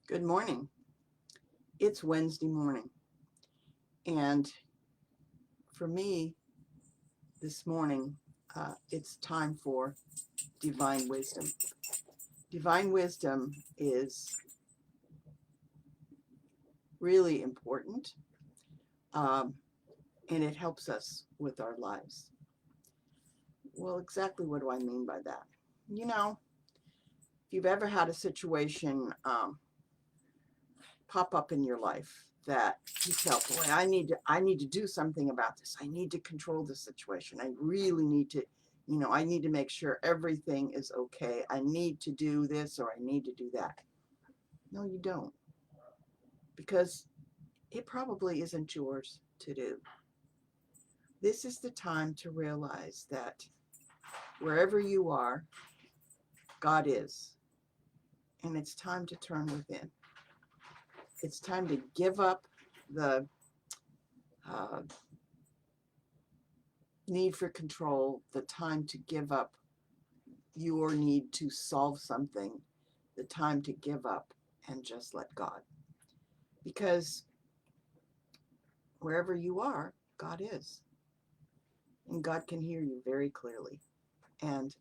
Good morning. It's Wednesday morning. And for me, this morning, it's time for divine wisdom. Divine wisdom is really important, um, and it helps us with our lives. Well, exactly what do I mean by that? You know, if you've ever had a situation pop up in your life that you felt, boy, I need to do something about this. I need to control the situation. I really need to, I need to make sure everything is okay. I need to do this or I need to do that. No, you don't, because it probably isn't yours to do. This is the time to realize that wherever you are, God is. And it's time to turn within. It's time to give up the uh, need for control, the time to give up your need to solve something, the time to give up and just let God. Because wherever you are, God is. And God can hear you very clearly. And,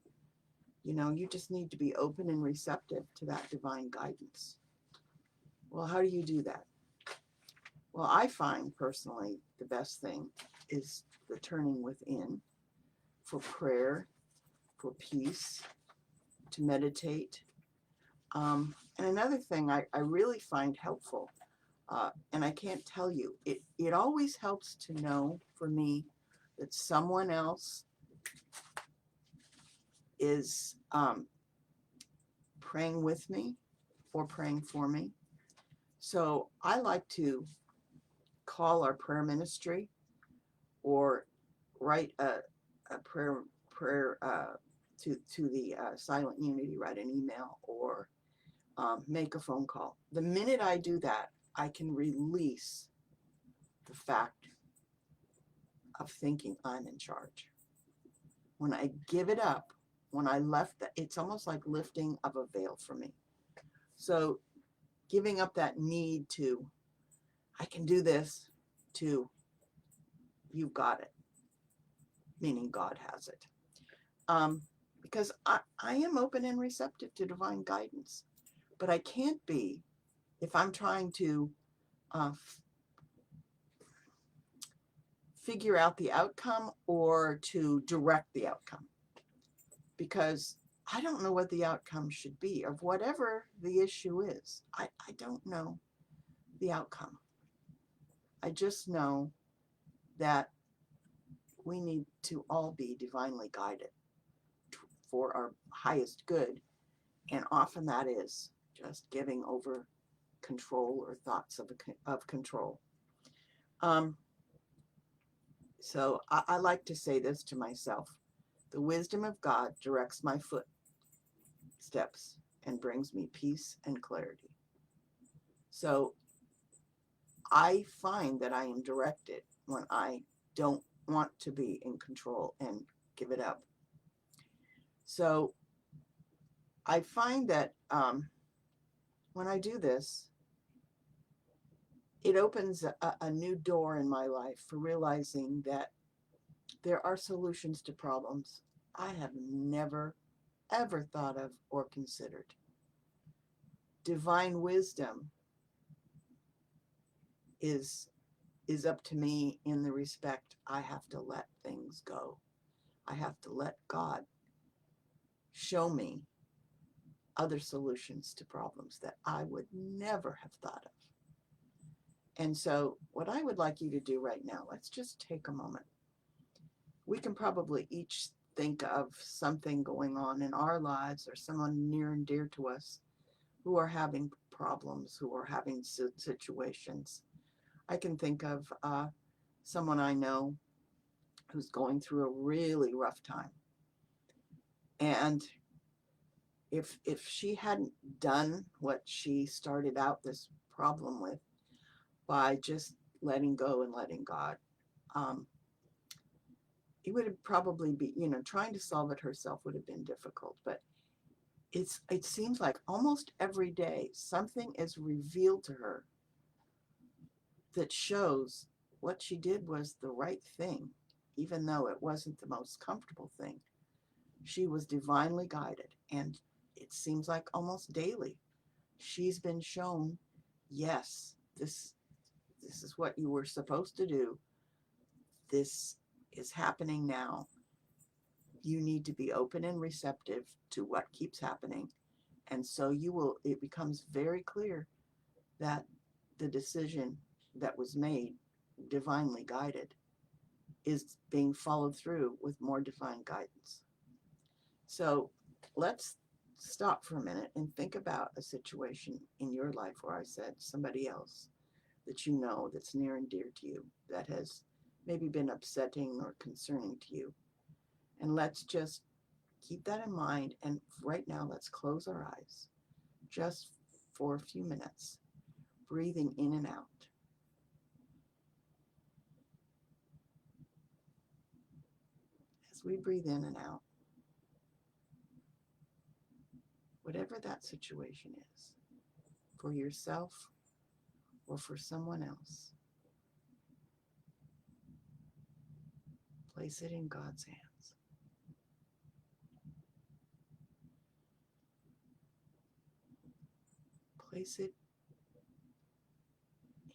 you just need to be open and receptive to that divine guidance. Well, how do you do that? Well, I find personally the best thing is returning within for prayer, for peace, to meditate. And another thing I really find helpful, and I can't tell you, it always helps to know for me that someone else is praying with me or praying for me. So I like to call our prayer ministry or write a prayer to the Silent Unity, write an email or make a phone call. The minute I do that, I can release the fact of thinking I'm in charge. When I give it up, when I left that, it's almost like lifting of a veil for me. So giving up that need to, I can do this, to you've got it, meaning God has it. Because I am open and receptive to divine guidance, but I can't be if I'm trying to uh, figure out the outcome or to direct the outcome, because I don't know what the outcome should be of whatever the issue is. I don't know the outcome. I just know that we need to all be divinely guided for our highest good. And often that is just giving over control or thoughts of control. Um, so I like to say this to myself: the wisdom of God directs my footsteps and brings me peace and clarity. So I find that I am directed when I don't want to be in control and give it up. So I find that when I do this, it opens a new door in my life for realizing that there are solutions to problems I have never, ever thought of or considered. Divine wisdom is is up to me in the respect I have to let things go. I have to let God show me other solutions to problems that I would never have thought of. And so, what I would like you to do right now, let's just take a moment. We can probably each think of something going on in our lives or someone near and dear to us who are having problems, who are having situations. I can think of someone I know who's going through a really rough time. And if she hadn't done what she started out this problem with by just letting go and letting God, um, it would have probably be, trying to solve it herself would have been difficult. But it seems like almost every day something is revealed to her that shows what she did was the right thing, even though it wasn't the most comfortable thing. She was divinely guided, and it seems like almost daily she's been shown, yes, this is what you were supposed to do. This is happening now. You need to be open and receptive to what keeps happening. And so it becomes very clear that the decision that was made, divinely guided, is being followed through with more divine guidance. So let's stop for a minute and think about a situation in your life where I said somebody else that you know that's near and dear to you that has maybe been upsetting or concerning to you. And let's just keep that in mind. And right now, let's close our eyes just for a few minutes, breathing in and out. As we breathe in and out, whatever that situation is, for yourself or for someone else, place it in God's hands. Place it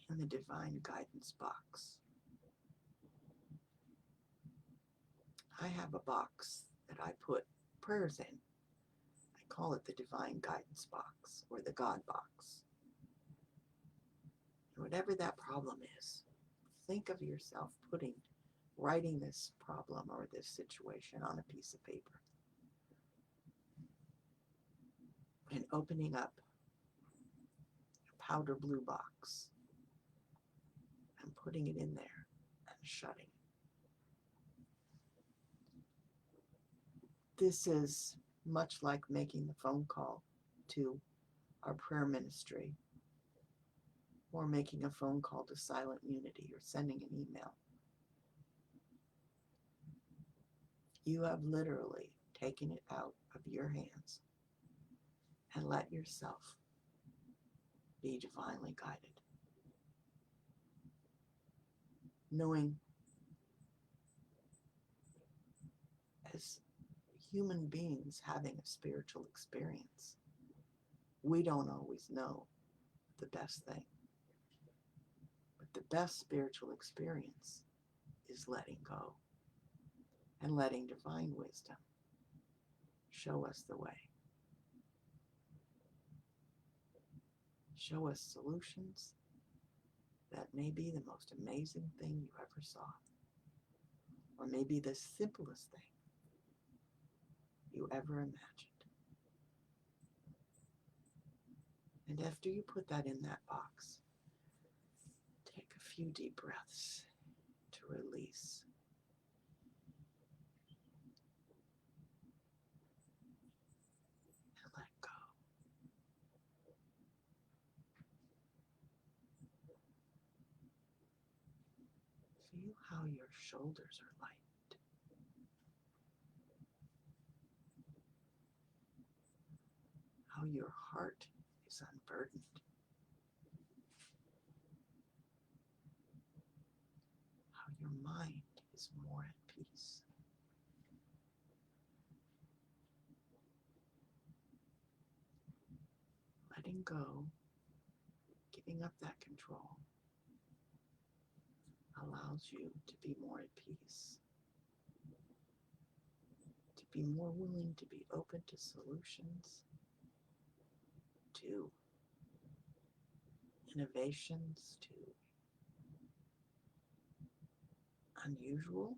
in the divine guidance box. I have a box that I put prayers in. I call it the divine guidance box or the God box. And whatever that problem is, think of yourself writing this problem or this situation on a piece of paper and opening up a powder blue box and putting it in there and shutting it. This is much like making the phone call to our prayer ministry or making a phone call to Silent Unity or sending an email. You have literally taken it out of your hands and let yourself be divinely guided. Knowing as human beings having a spiritual experience, we don't always know the best thing. But the best spiritual experience is letting go and letting divine wisdom show us the way. Show us solutions that may be the most amazing thing you ever saw, or maybe the simplest thing you ever imagined. And after you put that in that box, take a few deep breaths to release. And let go. Feel how your shoulders are light. How your heart is unburdened. How your mind is more at peace. Letting go, giving up that control, allows you to be more at peace, to be more willing to be open to solutions, to innovations, to unusual,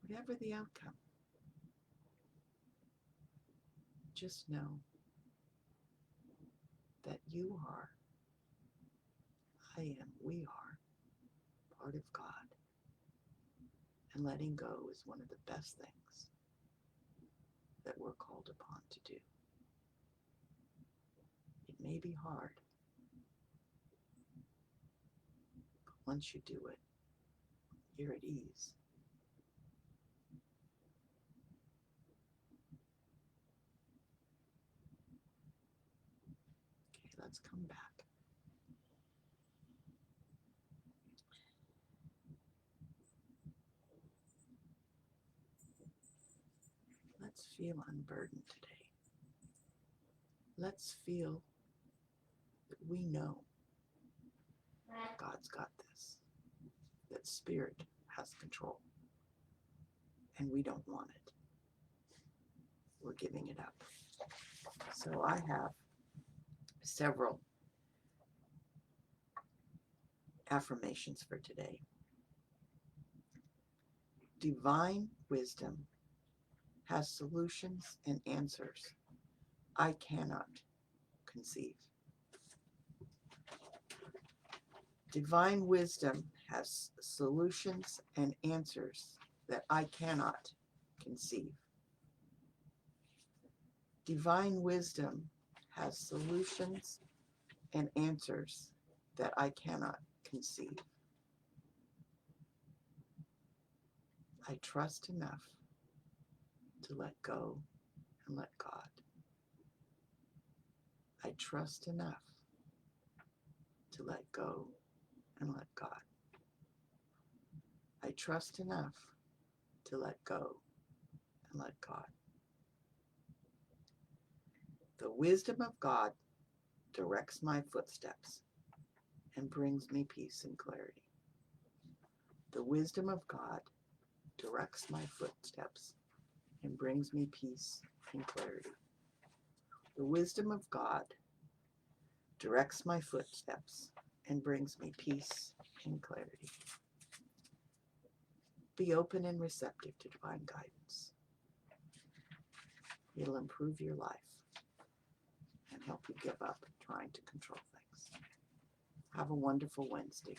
whatever the outcome. Just know that you are, I am, we are part of God. And letting go is one of the best things that we're called upon to do. It may be hard, but once you do it, you're at ease. Let's come back. Let's feel unburdened today. Let's feel that we know God's got this, that Spirit has control, and we don't want it. We're giving it up. So I have several affirmations for today. Divine wisdom has solutions and answers I cannot conceive. Divine wisdom has solutions and answers that I cannot conceive. Divine wisdom has solutions and answers that I cannot conceive. I trust enough to let go and let God. I trust enough to let go and let God. I trust enough to let go and let God. The wisdom of God directs my footsteps and brings me peace and clarity. The wisdom of God directs my footsteps and brings me peace and clarity. The wisdom of God directs my footsteps and brings me peace and clarity. Be open and receptive to divine guidance. It'll improve your life and help you give up trying to control things. Have a wonderful Wednesday.